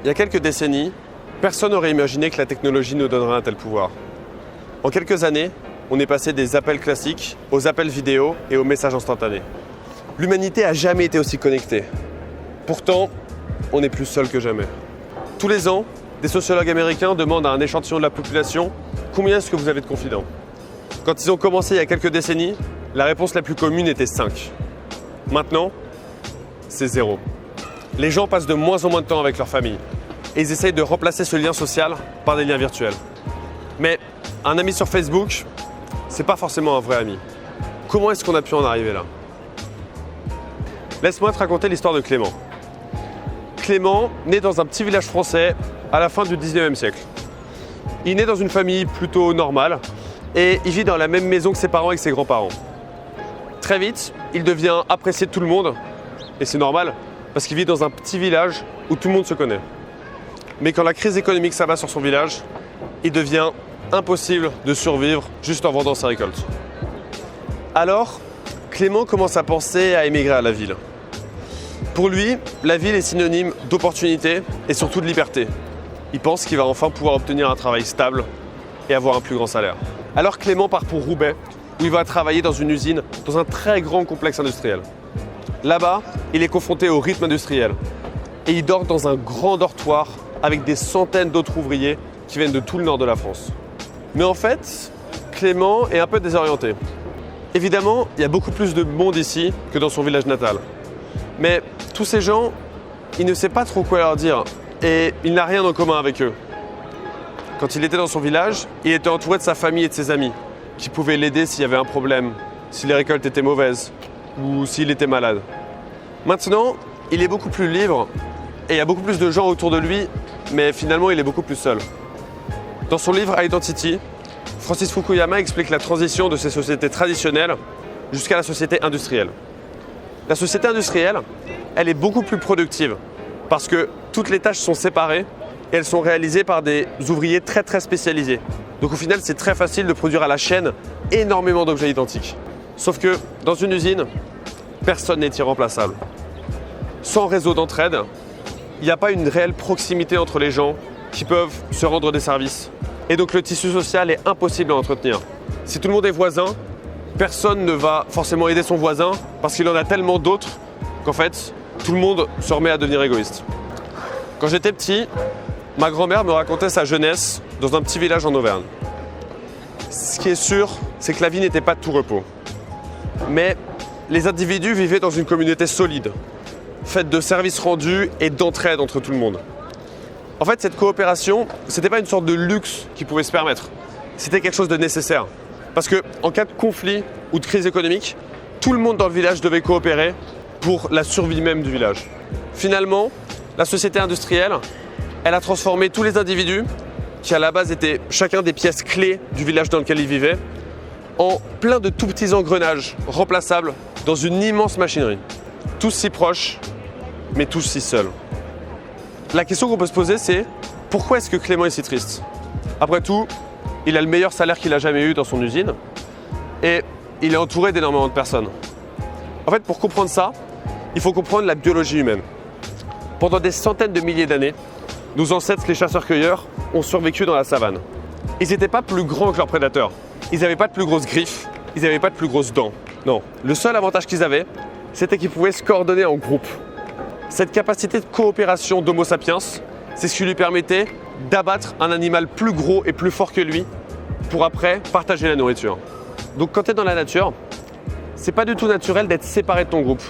Il y a quelques décennies, personne n'aurait imaginé que la technologie nous donnerait un tel pouvoir. En quelques années, on est passé des appels classiques aux appels vidéo et aux messages instantanés. L'humanité n'a jamais été aussi connectée. Pourtant, on est plus seul que jamais. Tous les ans, des sociologues américains demandent à un échantillon de la population « Combien est-ce que vous avez de confidents ?» Quand ils ont commencé il y a quelques décennies, la réponse la plus commune était 5. Maintenant, c'est 0. Les gens passent de moins en moins de temps avec leur famille et ils essayent de remplacer ce lien social par des liens virtuels. Mais un ami sur Facebook, c'est pas forcément un vrai ami. Comment est-ce qu'on a pu en arriver là? Laisse-moi te raconter l'histoire de Clément. Clément naît dans un petit village français à la fin du 19e siècle. Il naît dans une famille plutôt normale et il vit dans la même maison que ses parents et que ses grands-parents. Très vite, il devient apprécié de tout le monde et c'est normal parce qu'il vit dans un petit village où tout le monde se connaît. Mais quand la crise économique s'abat sur son village, il devient impossible de survivre juste en vendant ses récoltes. Alors, Clément commence à penser à émigrer à la ville. Pour lui, la ville est synonyme d'opportunité et surtout de liberté. Il pense qu'il va enfin pouvoir obtenir un travail stable et avoir un plus grand salaire. Alors Clément part pour Roubaix, où il va travailler dans une usine, dans un très grand complexe industriel. Là-bas, il est confronté au rythme industriel et il dort dans un grand dortoir avec des centaines d'autres ouvriers qui viennent de tout le nord de la France. Mais en fait, Clément est un peu désorienté. Évidemment, il y a beaucoup plus de monde ici que dans son village natal. Mais tous ces gens, il ne sait pas trop quoi leur dire et il n'a rien en commun avec eux. Quand il était dans son village, il était entouré de sa famille et de ses amis qui pouvaient l'aider s'il y avait un problème, si les récoltes étaient mauvaises ou s'il était malade. Maintenant, il est beaucoup plus libre et il y a beaucoup plus de gens autour de lui, mais finalement, il est beaucoup plus seul. Dans son livre Identity, Francis Fukuyama explique la transition de ces sociétés traditionnelles jusqu'à la société industrielle. La société industrielle, elle est beaucoup plus productive parce que toutes les tâches sont séparées et elles sont réalisées par des ouvriers très spécialisés. Donc au final, c'est très facile de produire à la chaîne énormément d'objets identiques. Sauf que dans une usine, personne n'est irremplaçable. Sans réseau d'entraide, il n'y a pas une réelle proximité entre les gens qui peuvent se rendre des services. Et donc le tissu social est impossible à entretenir. Si tout le monde est voisin, personne ne va forcément aider son voisin parce qu'il en a tellement d'autres qu'en fait, tout le monde se remet à devenir égoïste. Quand j'étais petit, ma grand-mère me racontait sa jeunesse dans un petit village en Auvergne. Ce qui est sûr, c'est que la vie n'était pas de tout repos. Mais les individus vivaient dans une communauté solide, faite de services rendus et d'entraide entre tout le monde. En fait, cette coopération, ce n'était pas une sorte de luxe qu'ils pouvaient se permettre. C'était quelque chose de nécessaire. Parce qu'en cas de conflit ou de crise économique, tout le monde dans le village devait coopérer pour la survie même du village. Finalement, la société industrielle, elle a transformé tous les individus, qui à la base étaient chacun des pièces clés du village dans lequel ils vivaient, en plein de tout petits engrenages remplaçables dans une immense machinerie. Tous si proches, mais tous si seuls. La question qu'on peut se poser, c'est pourquoi est-ce que Clément est si triste? Après tout, il a le meilleur salaire qu'il a jamais eu dans son usine et il est entouré d'énormément de personnes. En fait, pour comprendre ça, il faut comprendre la biologie humaine. Pendant des centaines de milliers d'années, nos ancêtres, les chasseurs-cueilleurs, ont survécu dans la savane. Ils n'étaient pas plus grands que leurs prédateurs. Ils n'avaient pas de plus grosses griffes, ils n'avaient pas de plus grosses dents. Non, le seul avantage qu'ils avaient, c'était qu'ils pouvaient se coordonner en groupe. Cette capacité de coopération d'Homo sapiens, c'est ce qui lui permettait d'abattre un animal plus gros et plus fort que lui pour après partager la nourriture. Donc quand tu es dans la nature, c'est pas du tout naturel d'être séparé de ton groupe.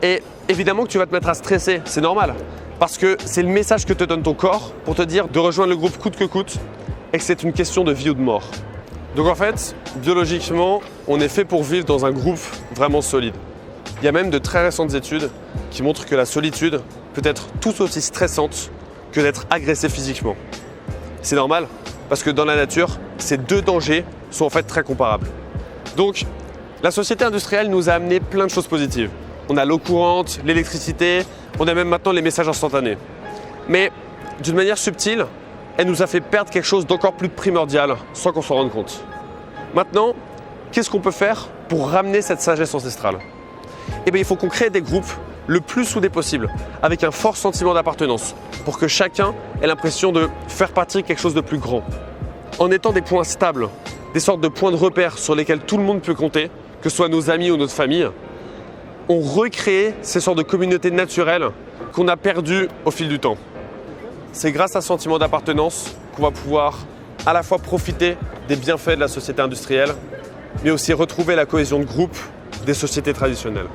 Et évidemment que tu vas te mettre à stresser, c'est normal. Parce que c'est le message que te donne ton corps pour te dire de rejoindre le groupe coûte que coûte et que c'est une question de vie ou de mort. Donc en fait, biologiquement, on est fait pour vivre dans un groupe vraiment solide. Il y a même de très récentes études qui montrent que la solitude peut être tout aussi stressante que d'être agressé physiquement. C'est normal, parce que dans la nature, ces deux dangers sont en fait très comparables. Donc, la société industrielle nous a amené plein de choses positives. On a l'eau courante, l'électricité, on a même maintenant les messages instantanés. Mais d'une manière subtile, elle nous a fait perdre quelque chose d'encore plus primordial sans qu'on s'en rende compte. Maintenant, qu'est-ce qu'on peut faire pour ramener cette sagesse ancestrale? Eh bien, il faut qu'on crée des groupes le plus soudés possible, avec un fort sentiment d'appartenance, pour que chacun ait l'impression de faire partie de quelque chose de plus grand. En étant des points stables, des sortes de points de repère sur lesquels tout le monde peut compter, que ce soit nos amis ou notre famille, on recrée ces sortes de communautés naturelles qu'on a perdues au fil du temps. C'est grâce à ce sentiment d'appartenance qu'on va pouvoir à la fois profiter des bienfaits de la société industrielle, mais aussi retrouver la cohésion de groupe des sociétés traditionnelles.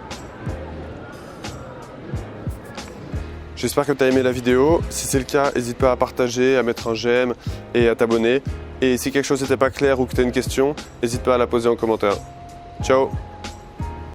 J'espère que tu as aimé la vidéo. Si c'est le cas, n'hésite pas à partager, à mettre un j'aime et à t'abonner. Et si quelque chose n'était pas clair ou que tu as une question, n'hésite pas à la poser en commentaire. Ciao!